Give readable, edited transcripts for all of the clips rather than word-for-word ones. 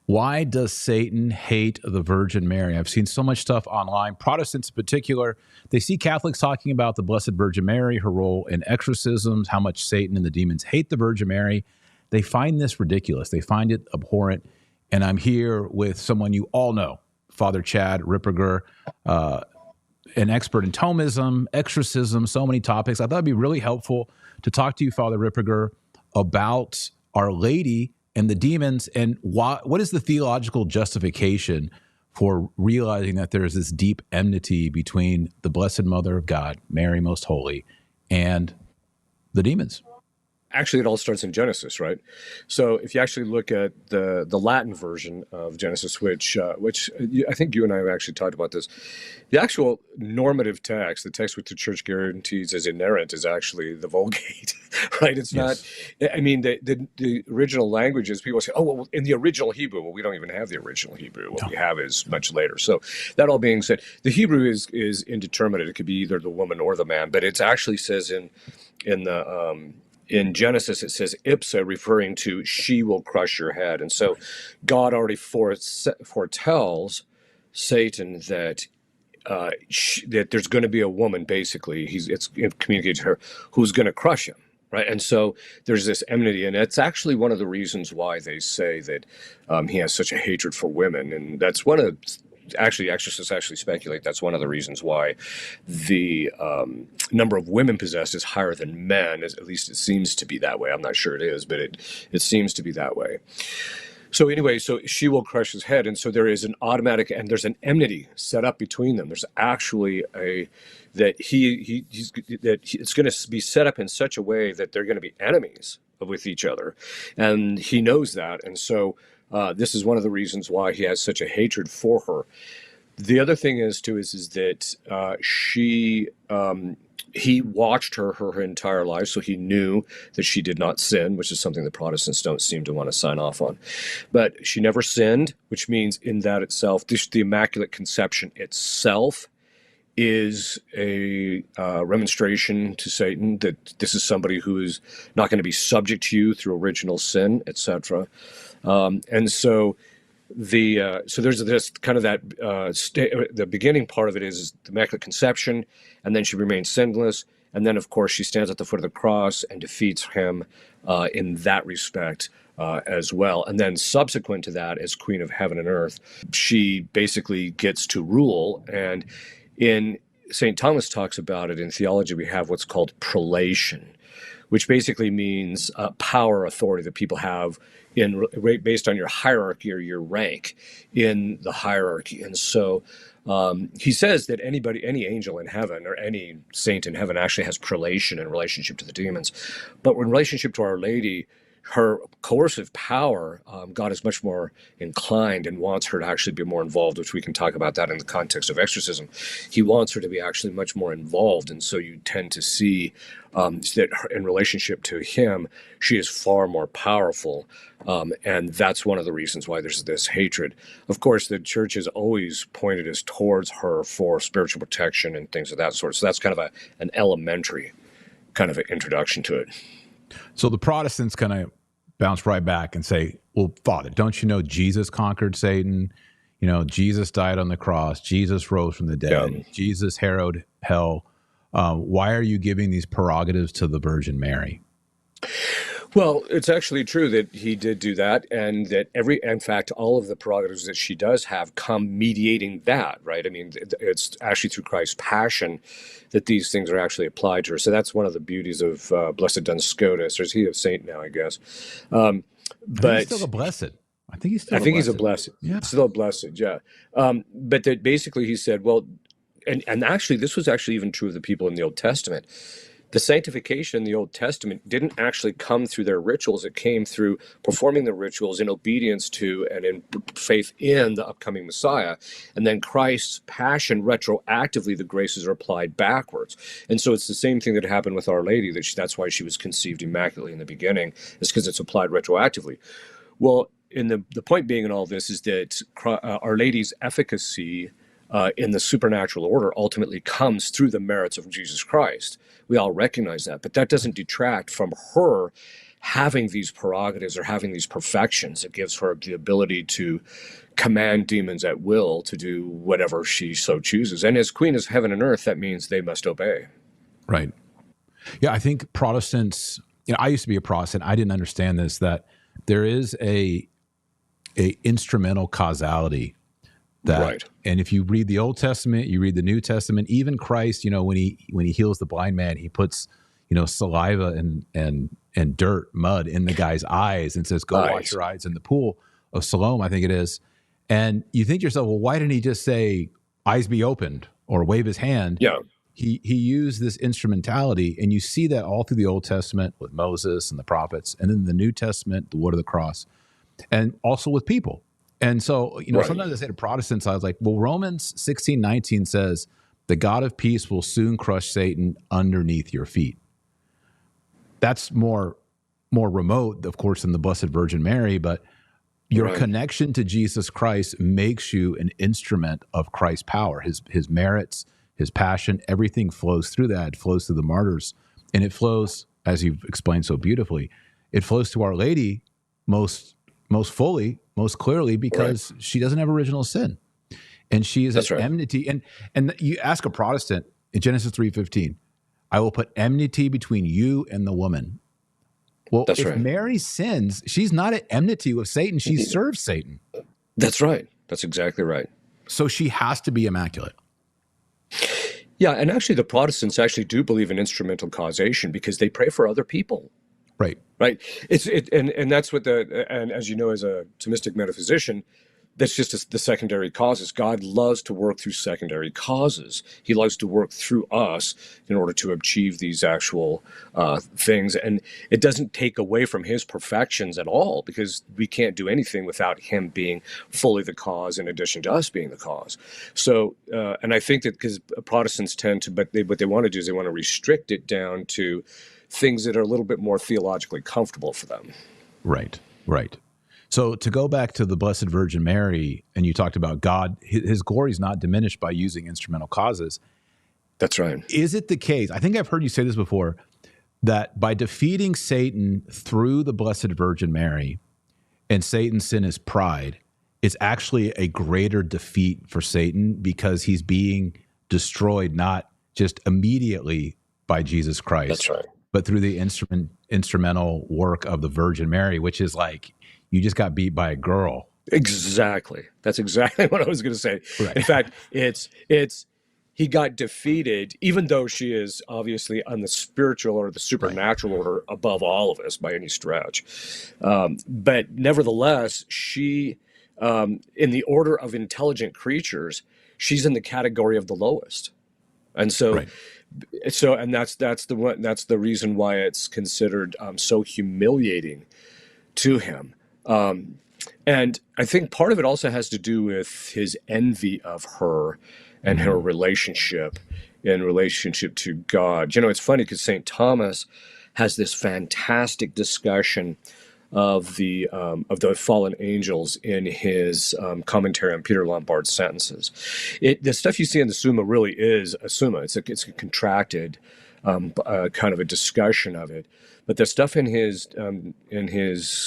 Why does Satan hate the Virgin Mary? I've seen so much stuff online. Protestants in particular, they see Catholics talking about the Blessed Virgin Mary, her role in exorcisms, how much Satan and the demons hate the Virgin Mary. They find this ridiculous. They find it abhorrent. And I'm here with someone you all know, Father Chad Ripperger, an expert in Thomism, exorcism, so many topics. I thought it'd be really helpful to talk to you, Father Ripperger, about Our Lady and the demons, and what is the theological justification for realizing that there is this deep enmity between the Blessed Mother of God, Mary Most Holy, and the demons? Actually, it all starts in Genesis, right? So if you actually look at the Latin version of Genesis, which I think you and I have actually talked about this, the actual normative text, the text which the Church guarantees as inerrant, is actually the Vulgate, right? It's not. I mean, the original languages. People say, oh, well, in the original Hebrew. Well, we don't even have the original Hebrew. What we have is much later. So that all being said, the Hebrew is indeterminate. It could be either the woman or the man, but it actually says in Genesis, it says ipsa, referring to she will crush your head. And so God already foretells Satan that that there's going to be a woman, basically, it's communicated to her, who's going to crush him, right? And so there's this enmity, and it's actually one of the reasons why they say that he has such a hatred for women. And that's one of exorcists actually speculate that's one of the reasons why the number of women possessed is higher than men. At least it seems to be that way. I'm not sure it is, but it seems to be that way. So anyway, so she will crush his head, and so there is an automatic, and there's an enmity set up between them. There's actually that it's going to be set up in such a way that they're going to be enemies with each other, and he knows that, and so. This is one of the reasons why he has such a hatred for her. The other thing is that he watched her entire life, so he knew that she did not sin, which is something the Protestants don't seem to want to sign off on. But she never sinned, which means in that itself, the Immaculate Conception itself is a remonstration to Satan that this is somebody who is not going to be subject to you through original sin, etc. And so so there's this kind of that the beginning part of it is the Immaculate Conception, and then she remains sinless, and then of course she stands at the foot of the cross and defeats him in that respect as well. And then subsequent to that, as Queen of Heaven and Earth, she basically gets to rule. And in St. Thomas talks about it in theology, we have what's called prelation, which basically means power, authority that people have based on your hierarchy or your rank in the hierarchy. And so he says that any angel in heaven or any saint in heaven actually has prelation in relationship to the demons. But in relationship to Our Lady, her coercive power, God is much more inclined and wants her to actually be more involved, which we can talk about that in the context of exorcism. He wants her to be actually much more involved, and so you tend to see that in relationship to him, she is far more powerful, and that's one of the reasons why there's this hatred. Of course, the Church has always pointed us towards her for spiritual protection and things of that sort, so that's kind of an elementary kind of an introduction to it. So the Protestants kind of bounce right back and say, well, Father, don't you know Jesus conquered Satan? You know, Jesus died on the cross. Jesus rose from the dead. Yeah. Jesus harrowed hell. Why are you giving these prerogatives to the Virgin Mary? Well, it's actually true that he did do that, and that in fact, all of the prerogatives that she does have come mediating that, right? I mean, it's actually through Christ's passion that these things are actually applied to her. So that's one of the beauties of Blessed Duns Scotus, or is he a saint now, I guess? But he's still a blessed. I think he's a blessed. Yeah. Still a blessed, yeah. But that basically he said, well, and actually this was actually even true of the people in the Old Testament. The sanctification in the Old Testament didn't actually come through their rituals. It came through performing the rituals in obedience to and in faith in the upcoming Messiah. And then Christ's passion, retroactively, the graces are applied backwards. And so it's the same thing that happened with Our Lady, that's why she was conceived immaculately in the beginning, is because it's applied retroactively. Well, the point being in all this is that Our Lady's efficacy in the supernatural order ultimately comes through the merits of Jesus Christ. We all recognize that, but that doesn't detract from her having these prerogatives or having these perfections. It gives her the ability to command demons at will to do whatever she so chooses. And as queen of heaven and earth, that means they must obey. Right. Yeah, I think Protestants, I used to be a Protestant. I didn't understand this, that there is a instrumental causality that, right. And if you read the Old Testament, you read the New Testament, even Christ, when he heals the blind man, he puts, saliva and dirt, mud in the guy's eyes and says, go wash your eyes in the pool of Siloam, I think it is. And you think to yourself, well, why didn't he just say, eyes be opened, or wave his hand? Yeah. He used this instrumentality, and you see that all through the Old Testament with Moses and the prophets, and then the New Testament, the wood of the cross, and also with people. And so, right. Sometimes I say to Protestants, I was like, well, Romans 16:19 says, the God of peace will soon crush Satan underneath your feet. That's more remote, of course, than the Blessed Virgin Mary, but your right. connection to Jesus Christ makes you an instrument of Christ's power, his merits, his passion, everything flows through that. It flows through the martyrs, and it flows, as you've explained so beautifully, it flows to Our Lady most fully, most clearly, because right. she doesn't have original sin, and she is at right. enmity. And you ask a Protestant in Genesis 3:15, I will put enmity between you and the woman. Well, that's if right. Mary sins, she's not at enmity with Satan. She serves Satan. That's right. That's exactly right. So she has to be immaculate. Yeah, and actually the Protestants actually do believe in instrumental causation because they pray for other people. Right. Right. And that's what and as you know, as a Thomistic metaphysician, that's just the secondary causes. God loves to work through secondary causes. He loves to work through us in order to achieve these actual things. And it doesn't take away from his perfections at all, because we can't do anything without him being fully the cause in addition to us being the cause. So, and I think that because Protestants tend to, but what they want to do is they want to restrict it down to things that are a little bit more theologically comfortable for them. Right, right. So to go back to the Blessed Virgin Mary, and you talked about God, his glory is not diminished by using instrumental causes. That's right. Is it the case, I think I've heard you say this before, that by defeating Satan through the Blessed Virgin Mary, and Satan's sin is pride, it's actually a greater defeat for Satan because he's being destroyed not just immediately by Jesus Christ, that's right, but through the instrumental work of the Virgin Mary, which is like, you just got beat by a girl. Exactly. That's exactly what I was going to say. Right. In fact, he got defeated, even though she is obviously on the spiritual or the supernatural right. order above all of us by any stretch. But nevertheless, she, in the order of intelligent creatures, she's in the category of the lowest. And so, right. And that's the reason why it's considered so humiliating to him. And I think part of it also has to do with his envy of her and her relationship to God. It's funny because St. Thomas has this fantastic discussion of the fallen angels in his commentary on Peter Lombard's sentences. The stuff you see in the Summa really is a Summa. It's a contracted kind of a discussion of it. But the stuff in his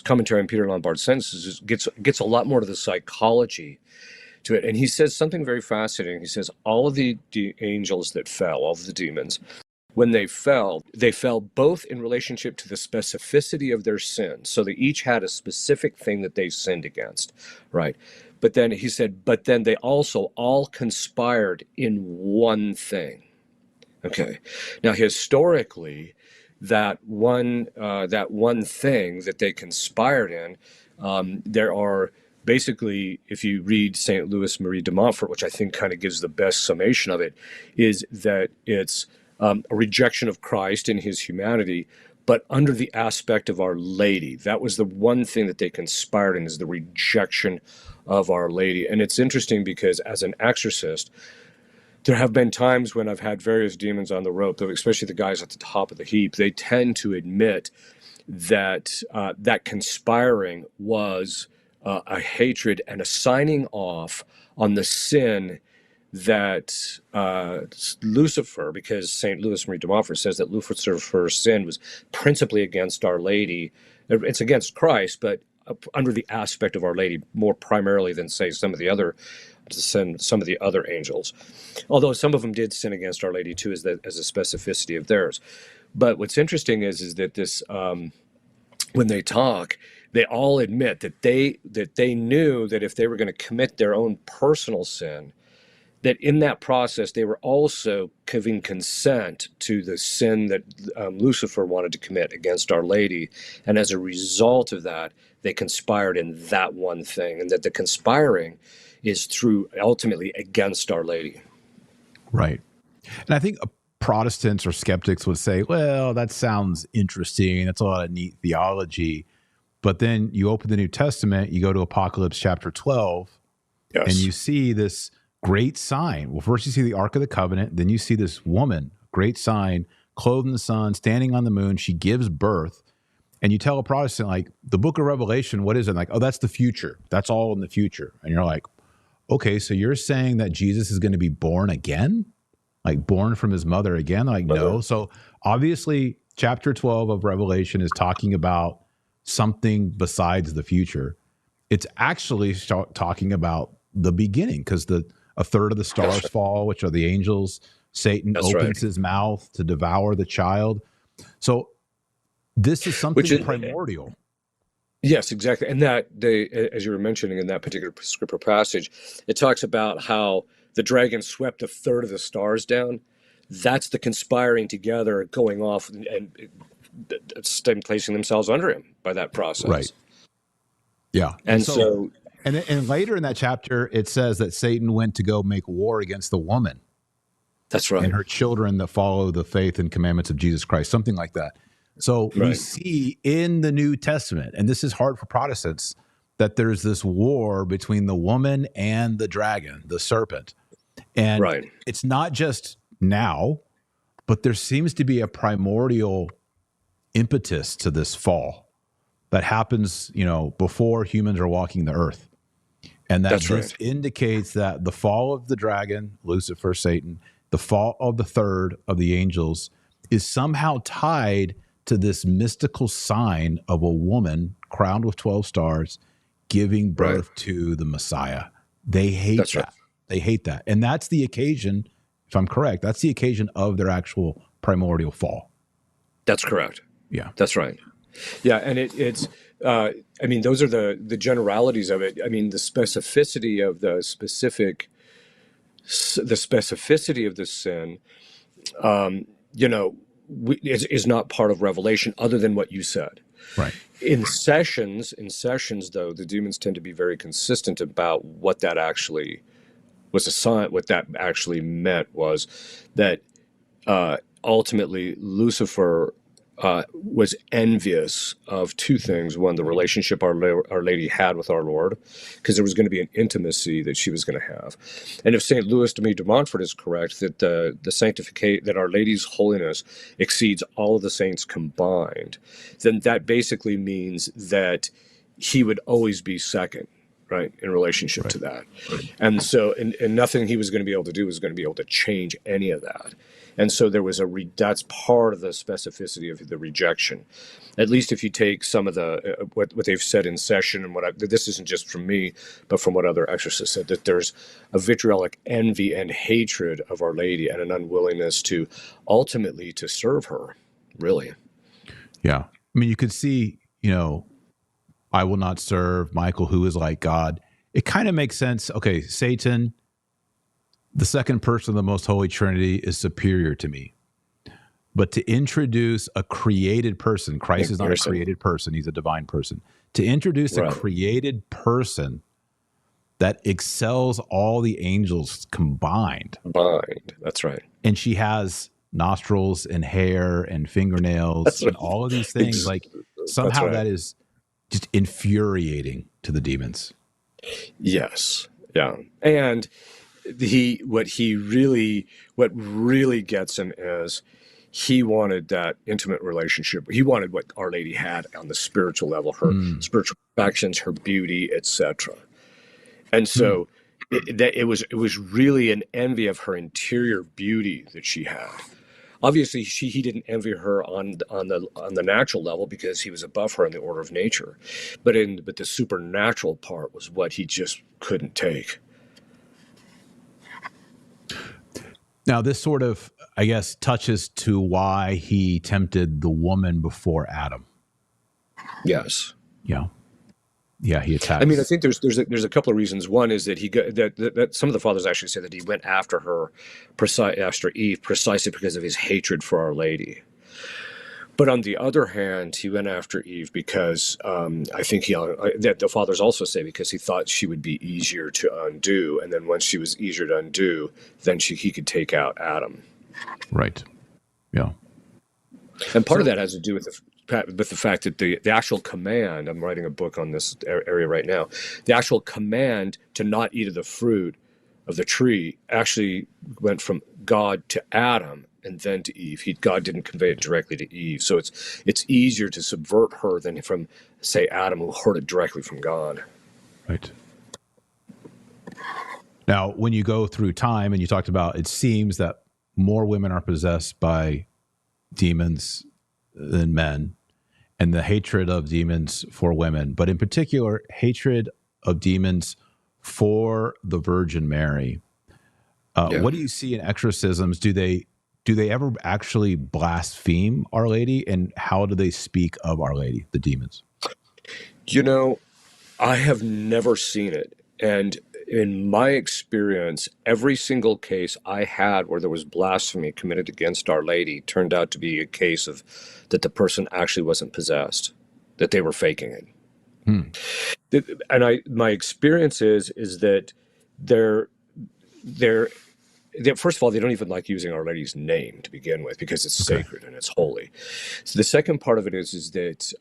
commentary on Peter Lombard's sentences gets a lot more to the psychology to it. And he says something very fascinating. He says all of the angels that fell, all of the demons, when they fell both in relationship to the specificity of their sin. So they each had a specific thing that they sinned against, right? But then he said, but then they also all conspired in one thing. Okay. Now, historically, that one thing that they conspired in, there are basically, if you read St. Louis Marie de Montfort, which I think kind of gives the best summation of it, is that it's a rejection of Christ in his humanity, but under the aspect of Our Lady. That was the one thing that they conspired in, is the rejection of Our Lady. And it's interesting because as an exorcist, there have been times when I've had various demons on the rope, especially the guys at the top of the heap. They tend to admit that that conspiring was a hatred and a signing off on the sin that Lucifer, because St. Louis Marie de Montfort says that Lucifer's sin was principally against Our Lady. It's against Christ, but under the aspect of Our Lady more primarily than, say, some of the other angels. Although some of them did sin against Our Lady too, as a specificity of theirs. But what's interesting is that this, when they talk, they all admit that they knew that if they were going to commit their own personal sin, that in that process they were also giving consent to the sin that Lucifer wanted to commit against Our Lady, and as a result of that, they conspired in that one thing, and that the conspiring is through ultimately against Our Lady. Right. And I think Protestants or skeptics would say, well, that sounds interesting. That's a lot of neat theology. But then you open the New Testament, you go to Apocalypse chapter 12, Yes. and you see this great sign. Well, first you see the Ark of the Covenant, then you see this woman, great sign, clothed in the sun, standing on the moon. She gives birth. And you tell a Protestant, like, the book of Revelation, what is it? Like, oh, that's the future. That's all in the future. And you're like, okay, so you're saying that Jesus is going to be born again? Like born from his mother again? Like, no. So obviously chapter 12 of Revelation is talking about something besides the future. It's actually talking about the beginning, because a third of the stars fall, which are the angels. Satan opens his mouth to devour the child. So this is something primordial. Yes, exactly. And that as you were mentioning in that particular scripture passage, it talks about how the dragon swept a third of the stars down. That's the conspiring together, going off and placing themselves under him by that process. Right. Yeah. And so and later in that chapter, it says that Satan went to go make war against the woman. That's right. And her children that follow the faith and commandments of Jesus Christ, something like that. So we see in the New Testament, and this is hard for Protestants, that there's this war between the woman and the dragon, the serpent. And it's not just now, but there seems to be a primordial impetus to this fall that happens, before humans are walking the earth. And that this indicates that the fall of the dragon, Lucifer, Satan, the fall of the third of the angels is somehow tied to this mystical sign of a woman crowned with 12 stars giving birth to the Messiah. They hate that. Right. They hate that. And that's the occasion, if I'm correct, that's the occasion of their actual primordial fall. That's correct. Yeah. That's right. Yeah. And it's, those are the generalities of it. I mean, the specificity of the specificity of the sin, is not part of Revelation, other than what you said. Right. In sessions, though, the demons tend to be very consistent about what that actually was assigned. What that actually meant was that ultimately Lucifer was envious of two things. One, the relationship Our Lady had with our Lord, because there was going to be an intimacy that she was going to have. And if St. Louis de Montfort is correct, that the sanctification, that Our Lady's holiness exceeds all of the saints combined, then that basically means that he would always be second, right, in relationship to that. And so, and nothing he was going to be able to do was going to be able to change any of that. And so there was that's part of the specificity of the rejection. At least if you take some of the what they've said in session, and this isn't just from me, but from what other exorcists said, that there's a vitriolic envy and hatred of Our Lady and an unwillingness to ultimately to serve her, really. Yeah. I mean, you could see, I will not serve Michael, who is like God. It kind of makes sense. Okay, Satan, the second person of the most holy Trinity, is superior to me. But to introduce a created person, Christ is not a created person, he's a divine person. To introduce a created person that excels all the angels combined. That's right. And she has nostrils and hair and fingernails and all of these things. Like somehow that is just infuriating to the demons. Yes. Yeah. And what really gets him is he wanted that intimate relationship. He wanted what Our Lady had on the spiritual level, her spiritual perfections, her beauty, etc. And so it was really an envy of her interior beauty that she had. Obviously, he didn't envy her on the natural level because he was above her in the order of nature, but the supernatural part was what he just couldn't take. Now, this sort of, I guess, touches to why he tempted the woman before Adam. Yes. Yeah. Yeah, he attacked. I mean, I think there's a couple of reasons. One is that that some of the fathers actually say that he went after Eve precisely because of his hatred for Our Lady. But on the other hand, he went after Eve because I think that the fathers also say because he thought she would be easier to undo, and then once she was easier to undo, then he could take out Adam. Right. Yeah. And part of that has to do with the fact that the actual command, I'm writing a book on this area right now, the actual command to not eat of the fruit of the tree actually went from God to Adam and then to Eve. God didn't convey it directly to Eve. So it's easier to subvert her than from, say, Adam, who heard it directly from God. Right. Now, when you go through time, and you talked about, it seems that more women are possessed by demons than men, and the hatred of demons for women, but in particular, hatred of demons for the Virgin Mary. What do you see in exorcisms? Do they ever actually blaspheme Our Lady, and how do they speak of Our Lady, the demons? You know, I have never seen it, and in my experience, every single case I had where there was blasphemy committed against Our Lady turned out to be a case of that the person actually wasn't possessed, that they were faking it. And my experience is that they're first of all, they don't even like using Our Lady's name to begin with because it's sacred and it's holy. So the second part of it is that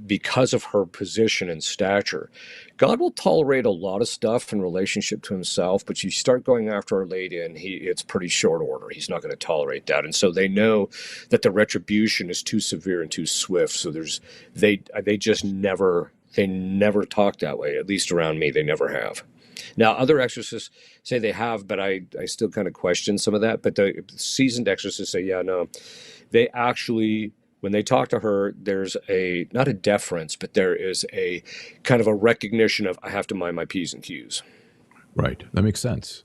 because of her position and stature, God will tolerate a lot of stuff in relationship to himself, but you start going after Our Lady and it's pretty short order. He's not going to tolerate that. And so they know that the retribution is too severe and too swift. So they never talk that way, at least around me. They never have. Now, other exorcists say they have, but I still kind of question some of that. But the seasoned exorcists say, yeah, no. They actually, when they talk to her, there's not a deference, but there is a kind of a recognition of, I have to mind my P's and Q's. Right. That makes sense.